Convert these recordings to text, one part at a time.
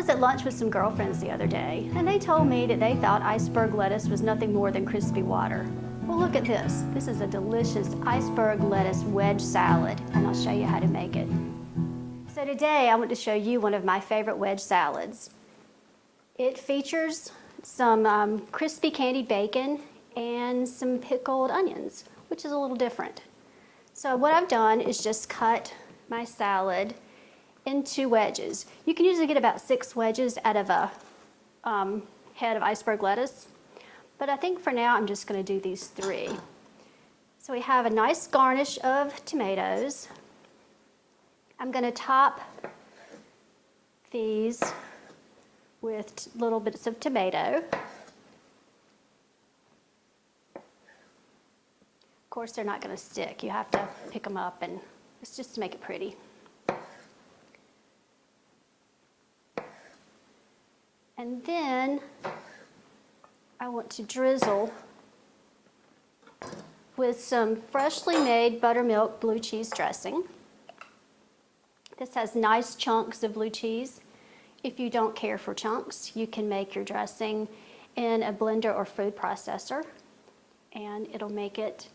was at lunch with some girlfriends the other day, and they told me that they thought iceberg lettuce was nothing more than crispy water. Well, look at this. This is a delicious iceberg lettuce wedge salad, and I'll show you how to make it. So today I want to show you one of my favorite wedge salads. It features some crispy candied bacon and some pickled onions, which is a little different. So what I've done is just cut my salad into wedges. You can usually get about 6 wedges out of a head of iceberg lettuce, but I think for now I'm just going to do these 3. So we have a nice garnish of tomatoes. I'm going to top these with little bits of tomato. Of course, they're not going to stick. You have to pick them up, and it's just to make it pretty. And then I want to drizzle with some freshly made buttermilk blue cheese dressing. This has nice chunks of blue cheese. If you don't care for chunks, you can make your dressing in a blender or food processor, and it'll make it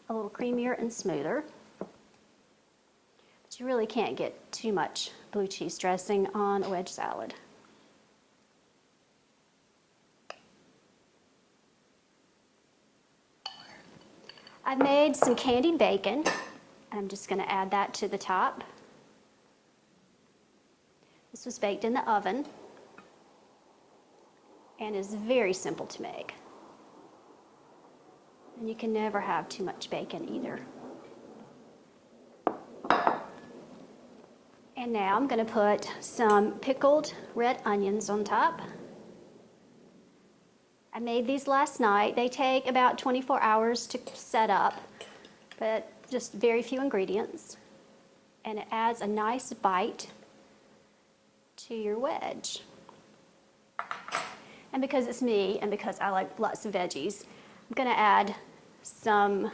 a little creamier and smoother. But you really can't get too much blue cheese dressing on a wedge salad. I've made some candied bacon. I'm just going to add that to the top. This was baked in the oven and is very simple to make. And you can never have too much bacon either. And now I'm going to put some pickled red onions on top. I made these last night. They take about 24 hours to set up, but just very few ingredients. And it adds a nice bite to your wedge. And because it's me and because I like lots of veggies, I'm going to add some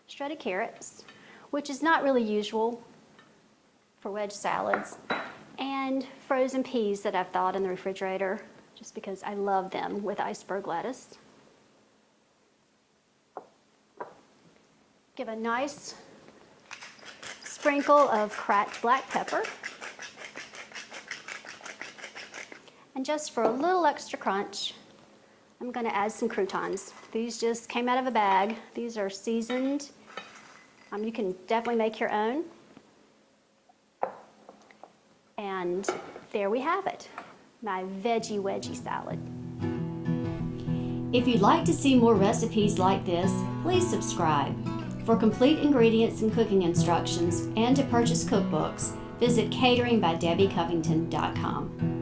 shredded carrots, which is not really usual for wedge salads, and frozen peas that I've thawed in the refrigerator, just because I love them with iceberg lettuce. Give a nice sprinkle of cracked black pepper. And just for a little extra crunch, I'm going to add some croutons. These just came out of a bag. These are seasoned. You can definitely make your own. And there we have it, my veggie wedgie salad. If you'd like to see more recipes like this, please subscribe. For complete ingredients and cooking instructions and to purchase cookbooks, visit cateringbydebbicovington.com.